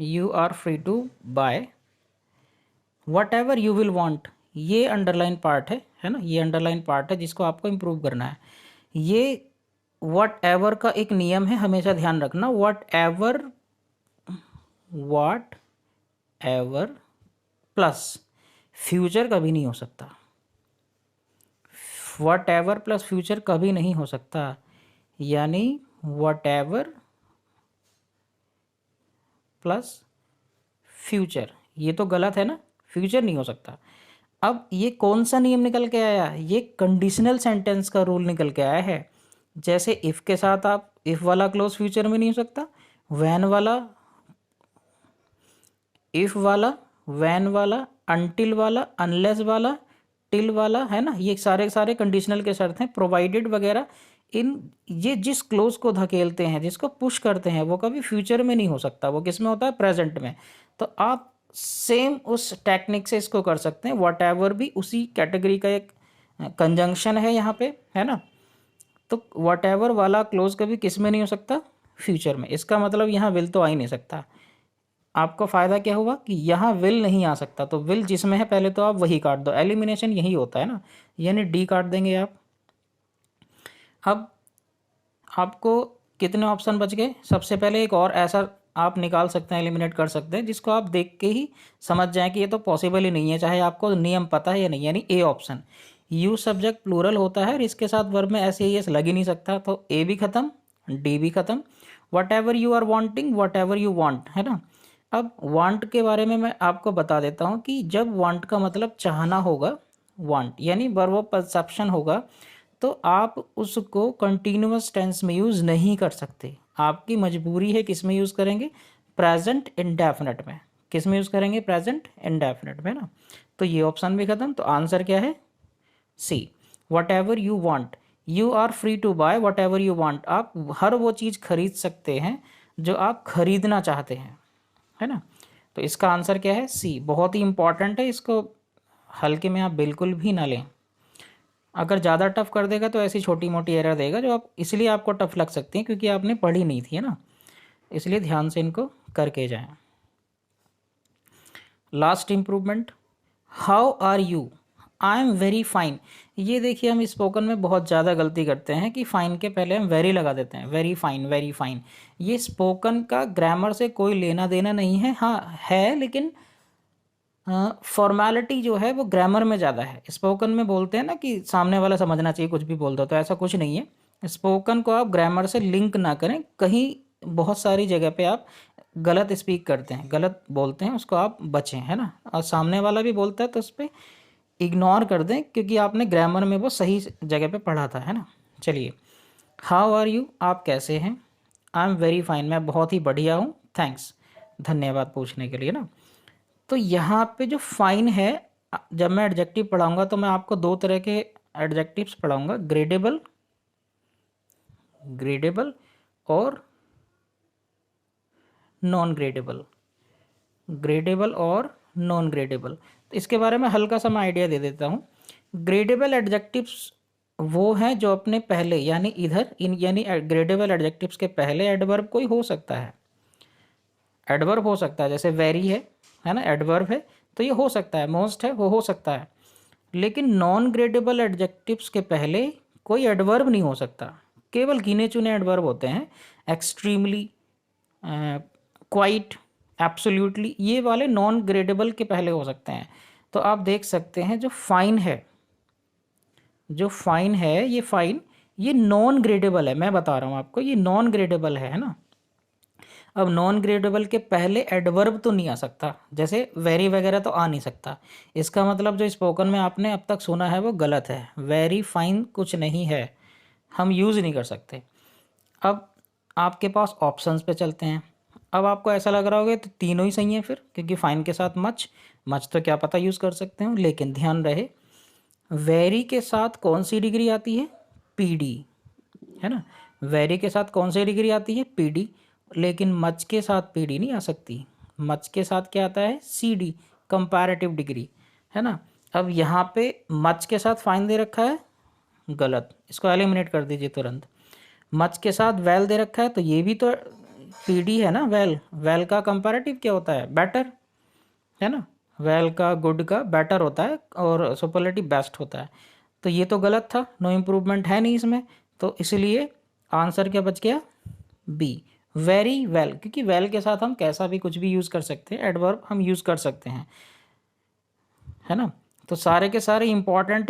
You are free to buy whatever you will want. ये underline part है ना, ये अंडरलाइन पार्ट है जिसको आपको इम्प्रूव करना है। ये वट एवर का एक नियम है, हमेशा ध्यान रखना। वट एवर प्लस फ्यूचर कभी नहीं हो सकता। वट एवर प्लस फ्यूचर कभी नहीं हो सकता, यानी वट एवर प्लस फ्यूचर, ये तो गलत है ना, फ्यूचर नहीं हो सकता। अब ये कौन सा नियम निकल के आया, ये कंडीशनल सेंटेंस का रूल निकल के आया है। जैसे इफ़ के साथ आप इफ़ वाला क्लोज फ्यूचर में नहीं हो सकता, वैन वाला, इफ़ वाला, वैन वाला, अनटिल वाला, अनलेस वाला, टिल वाला, है ना, ये सारे सारे कंडीशनल के शर्त हैं। प्रोवाइडेड वगैरह, इन ये जिस क्लोज को धकेलते हैं, जिसको पुश करते हैं, वो कभी फ्यूचर में नहीं हो सकता, वो किस में होता है, प्रेजेंट में। तो आप सेम उस टेक्निक से इसको कर सकते हैं। वट एवर भी उसी कैटेगरी का एक कंजंक्शन है यहाँ पे, है ना। तो वट एवर वाला क्लोज कभी किस में नहीं हो सकता, फ्यूचर में। इसका मतलब यहाँ विल तो आ ही नहीं सकता। आपको फ़ायदा क्या हुआ कि यहाँ विल नहीं आ सकता, तो विल जिसमें है पहले तो आप वही काट दो। एलिमिनेशन यही होता है ना, यानी डी काट देंगे आप। अब आपको कितने ऑप्शन बच गए। सबसे पहले एक और ऐसा आप निकाल सकते हैं, एलिमिनेट कर सकते हैं, जिसको आप देख के ही समझ जाएं कि ये तो पॉसिबल ही नहीं है, चाहे आपको नियम पता है या नहीं। यानी A option, you subject plural होता है और इसके साथ वर्ब में ऐसे ही एस लग ही नहीं सकता, तो ए भी ख़त्म, डी भी ख़त्म। Whatever you are wanting, whatever you want, है ना। अब वांट के बारे में मैं आपको बता देता हूँ कि जब वांट का मतलब चाहना होगा, वांट यानी वर्ब ऑफ परसेप्शन होगा, तो आप उसको कंटिन्यूअस टेंस में यूज़ नहीं कर सकते। आपकी मजबूरी है किस में यूज़ करेंगे, प्रेजेंट इंडेफिनिट में। किस में यूज़ करेंगे, प्रेजेंट इंडेफिनिट में ना। तो ये ऑप्शन भी ख़त्म। तो आंसर क्या है, see, whatever you want. You are free to buy whatever you want. आप हर वो चीज़ खरीद सकते हैं जो आप खरीदना चाहते हैं, है ना। तो इसका आंसर क्या है, सी। बहुत ही इंपॉर्टेंट है, इसको हल्के में आप बिल्कुल भी ना लें। अगर ज़्यादा टफ कर देगा तो ऐसी छोटी मोटी एरर देगा जो आप, इसलिए आपको टफ लग सकती हैं क्योंकि आपने पढ़ी नहीं थी, है ना। इसलिए ध्यान से इनको करके जाएं। Last improvement, how are you, I am very fine. ये देखिए हम स्पोकन में बहुत ज़्यादा गलती करते हैं कि फ़ाइन के पहले हम वेरी लगा देते हैं, वेरी फाइन, वेरी फाइन। ये स्पोकन का ग्रामर से कोई लेना देना नहीं है, हाँ है, लेकिन फॉर्मेलिटी जो है वो ग्रामर में ज़्यादा है। स्पोकन में बोलते हैं ना कि सामने वाला समझना चाहिए कुछ भी बोल दो, तो ऐसा कुछ नहीं है। स्पोकन को आप ग्रामर से लिंक ना करें। कहीं बहुत सारी जगह पे आप गलत स्पीक करते हैं, गलत बोलते हैं, उसको आप बचें, है ना। और सामने वाला भी बोलता है तो उस पर इग्नोर कर दें क्योंकि आपने ग्रामर में वो सही जगह पे पढ़ा था, है ना। चलिए, हाउ आर यू, आप कैसे हैं। आई एम वेरी फाइन, मैं बहुत ही बढ़िया हूँ, थैंक्स, धन्यवाद पूछने के लिए ना। तो यहाँ पे जो फाइन है, जब मैं एडजेक्टिव पढ़ाऊंगा तो मैं आपको दो तरह के एडजेक्टिव्स पढ़ाऊंगा, ग्रेडेबल, ग्रेडेबल और नॉन ग्रेडेबल, ग्रेडेबल और नॉन ग्रेडेबल। तो इसके बारे में हल्का सा मैं आइडिया दे देता हूँ। ग्रेडेबल एडजेक्टिव्स वो हैं जो अपने पहले, यानी इधर इन, यानी ग्रेडेबल एडजेक्टिव्स के पहले एडवर्ब कोई हो सकता है। एडवर्ब हो सकता है, जैसे वेरी है ना, एडवर्ब है, तो ये हो सकता है। मोस्ट है, वो हो सकता है। लेकिन नॉन ग्रेडेबल एडजेक्टिव्स के पहले कोई एडवर्ब नहीं हो सकता। केवल गिने चुने एडवर्ब होते हैं, एक्सट्रीमली, क्वाइट, एब्सोल्यूटली, ये वाले नॉन ग्रेडेबल के पहले हो सकते हैं। तो आप देख सकते हैं जो फाइन है, जो फाइन है, ये फाइन, ये नॉन ग्रेडेबल है। मैं बता रहा हूँ आपको, ये नॉन ग्रेडेबल है ना। अब नॉन ग्रेडेबल के पहले एडवर्ब तो नहीं आ सकता, जैसे वेरी वगैरह तो आ नहीं सकता। इसका मतलब जो स्पोकन में आपने अब तक सुना है वो गलत है। वेरी फाइन कुछ नहीं है, हम यूज़ नहीं कर सकते। अब आपके पास ऑप्शंस पे चलते हैं। अब आपको ऐसा लग रहा होगा तो तीनों ही सही हैं फिर, क्योंकि फाइन के साथ मच, मच तो क्या पता यूज़ कर सकते हो। लेकिन ध्यान रहे, वेरी के साथ कौन सी डिग्री आती है, पीडी, है ना। वेरी के साथ कौन सी डिग्री आती है, पीडी। लेकिन मच के साथ पीडी नहीं आ सकती। मच के साथ क्या आता है, सीडी, कंपैरेटिव डिग्री, है ना। अब यहाँ पे मच के साथ फाइन दे रखा है, गलत, इसको एलिमिनेट कर दीजिए तुरंत। मच के साथ वेल दे रखा है, तो ये भी तो पीडी है ना, वेल, वेल का कंपैरेटिव क्या होता है, बेटर, है ना, वेल का गुड का बेटर होता है और सुपरलेटिव बेस्ट होता है। तो ये तो गलत था, नो इम्प्रूवमेंट है नहीं इसमें, तो इसलिए आंसर क्या बच गया, बी, वेरी वेल, क्योंकि वेल के साथ हम कैसा भी कुछ भी यूज़ कर सकते हैं, एडवर्ब हम यूज़ कर सकते हैं, है ना। तो सारे के सारे इंपॉर्टेंट